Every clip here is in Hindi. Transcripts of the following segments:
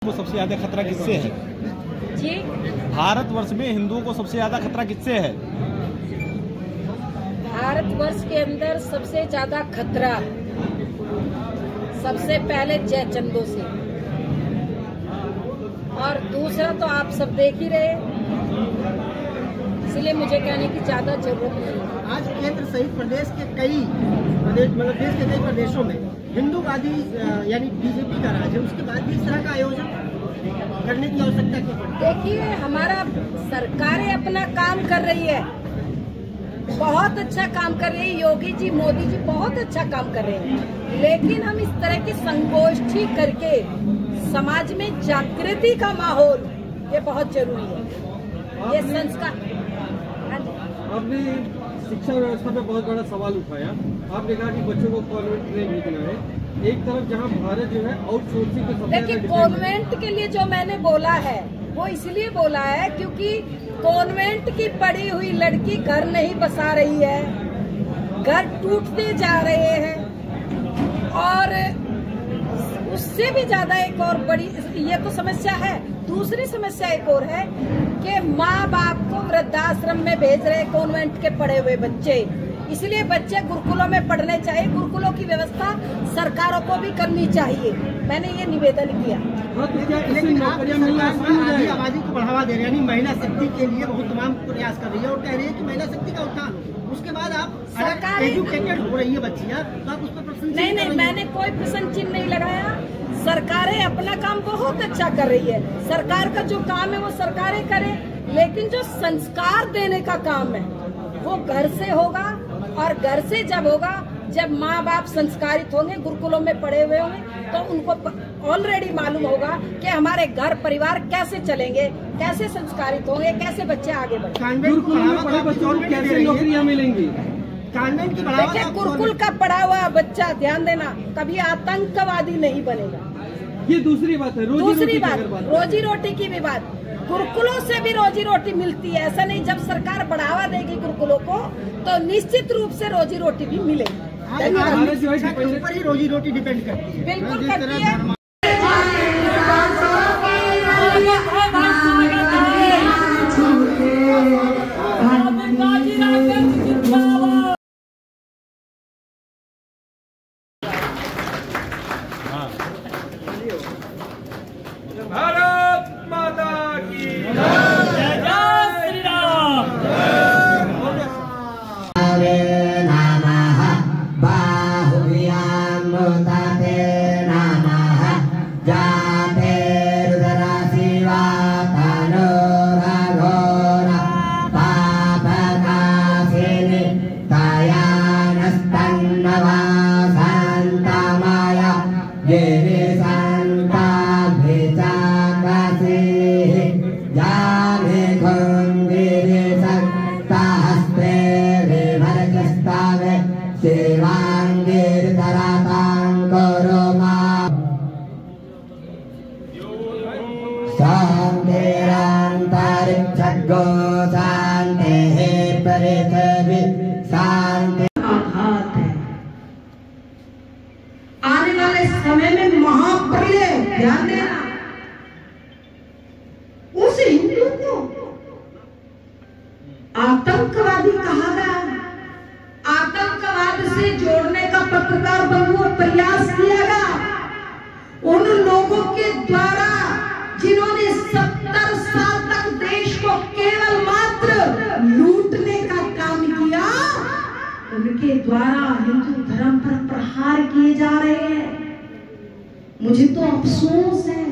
को सबसे ज्यादा खतरा किससे है जी? भारतवर्ष में हिंदुओं को सबसे ज्यादा खतरा किससे है? भारतवर्ष के अंदर सबसे ज्यादा खतरा सबसे पहले जयचंदों से, और दूसरा तो आप सब देख ही रहे, इसलिए मुझे कहने की ज्यादा जरूरत नहीं। आज केंद्र सहित प्रदेश के कई प्रदेश मतलब देश के कई प्रदेशों में हिंदूवादी यानी बीजेपी का राज है, उसके बाद भी इस तरह का आयोजन करने की आवश्यकता क्यों पड़ी? देखिए, हमारा सरकारें अपना काम कर रही है, बहुत अच्छा काम कर रही है। योगी जी, मोदी जी बहुत अच्छा काम कर रहे हैं, लेकिन हम इस तरह की संगोष्ठी करके समाज में जागृति का माहौल, ये बहुत जरूरी है। ये संस्कार आपने शिक्षा व्यवस्था पे बहुत बड़ा सवाल उठाया। आपने कहा कि बच्चों को कॉन्वेंट नहीं भेजना है। एक तरफ जहां भारत जो है आउटसोर्सिंग पे सबसे देखिए, कॉन्वेंट के लिए जो मैंने बोला है वो इसलिए बोला है क्योंकि कॉन्वेंट की पढ़ी हुई लड़की घर नहीं बसा रही है, घर टूटते जा रहे हैं, और उससे भी ज्यादा एक और बड़ी ये तो समस्या है। दूसरी समस्या एक और है कि माँ बाप को वृद्धाश्रम में भेज रहे कॉन्वेंट के पढ़े हुए बच्चे, इसलिए बच्चे गुरुकुलों में पढ़ने चाहिए। गुरुकुलों की व्यवस्था सरकारों को भी करनी चाहिए, मैंने ये निवेदन किया। लेकिन आप सरकार आबादी को बढ़ावा दे रहे हैं, यानी महिला शक्ति के लिए बहुत तमाम प्रयास कर रही है और कह रही है कि महिला शक्ति का उत्थान, उसके बाद आप सरकार एजुकेटेड हो रही है बच्चियाँ, तो आप उस पर प्रश्न नहीं, मैंने कोई प्रश्न चिन्ह नहीं लगाया। सरकारें अपना काम बहुत अच्छा कर रही है, सरकार का जो काम है वो सरकारें करें, लेकिन जो संस्कार देने का काम है वो घर से होगा, और घर से जब होगा, जब माँ बाप संस्कारित होंगे, गुरुकुलों में पढ़े हुए होंगे, तो उनको ऑलरेडी मालूम होगा कि हमारे घर परिवार कैसे चलेंगे, कैसे संस्कारित होंगे, कैसे बच्चे आगे बढ़ेंगे। गुरुकुल में पढ़े बच्चों को कैसे नौकरियां मिलेंगी? कानून की बढ़ावा। देखिए, गुरुकुल का पढ़ा हुआ बच्चा, ध्यान देना, कभी आतंकवादी नहीं बनेगा। ये दूसरी बात है। दूसरी बात, रोजी रोटी की भी बात, गुरुकुलों से भी रोजी रोटी मिलती है, ऐसा नहीं। जब सरकार बढ़ावा देगी गुरुकुलों को तो निश्चित रूप से रोजी रोटी भी मिलेगी। शिक्षा के ऊपर ही रोजी रोटी डिपेंड करती है। बिल्कुल करती है। भारत माता की जय जय श्री राम। नमः बाहुभ्यां मुदते नमः जाते रुद्रशिवा तनोरघोरा पापनाशिनी तयानस्तन्नवा शान्तमया शांतिरंतरिक्षगो शांति पृथ्वी शांति। आघात है, आने वाले समय में महाप्रलय, ध्यान देना। उस हिंदू को आतंकवादी कहा गया, आतंकवाद से जोड़ने का पत्रकार बंधुओं प्रयास किया गया उन लोगों के द्वारा जिन्होंने 70 साल तक देश को केवल मात्र लूटने का काम किया, उनके द्वारा हिंदू धर्म पर प्रहार किए जा रहे हैं। मुझे तो अफसोस है,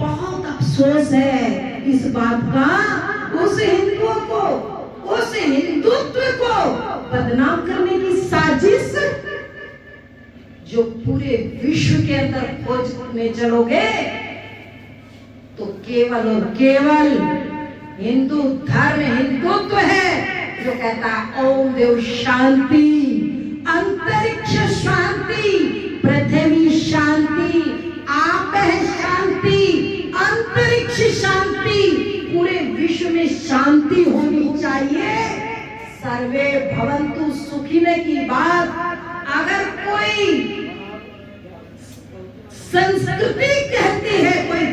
बहुत अफसोस है इस बात का। उस हिंदुओं को, उस हिंदुत्व को बदनाम करने की साजिश जो पूरे विश्व के अंदर खोज में चलोगे तो केवल और केवल हिंदू धर्म, हिंदुत्व है जो कहता ओम देव शांति, अंतरिक्ष शांति, पृथ्वी शांति, आप शांति, अंतरिक्ष शांति, पूरे विश्व में शांति होनी चाहिए। सर्वे भवन्तु सुखिने की बात अगर कोई संस्कृति कहती है, कोई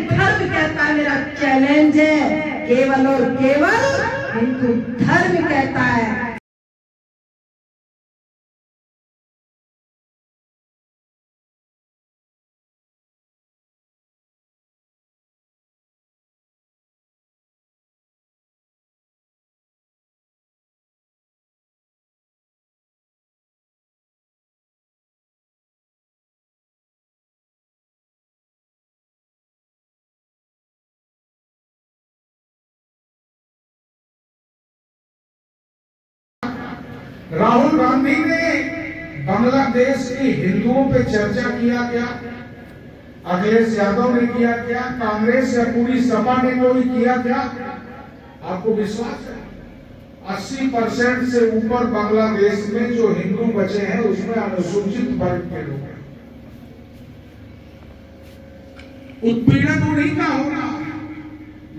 चैलेंज है, केवल और केवल हिंदू धर्म कहता है। राहुल गांधी ने बांग्लादेश के हिंदुओं पे चर्चा किया क्या? अखिलेश यादव ने किया क्या? कांग्रेस या पूरी सपा ने कोई किया क्या? आपको विश्वास है 80% से ऊपर बांग्लादेश में जो हिंदू बचे हैं उसमें अनुसूचित वर्ग के लोग हैं। उत्पीड़न उन्हीं का हो रहा,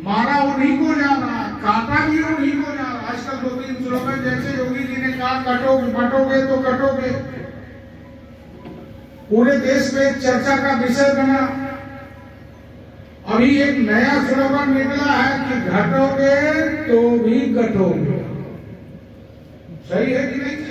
मारा उन्हीं को जा रहा, काटा भी उन्हीं को जा रहा। आजकल 2-3 स्लोगन जैसे योगी जी ने कहा कटोगे बटोगे तो कटोगे, पूरे देश में चर्चा का विषय बना। अभी एक नया स्लोगन निकला है कि घटोगे तो भी कटोगे। सही है कि नहीं?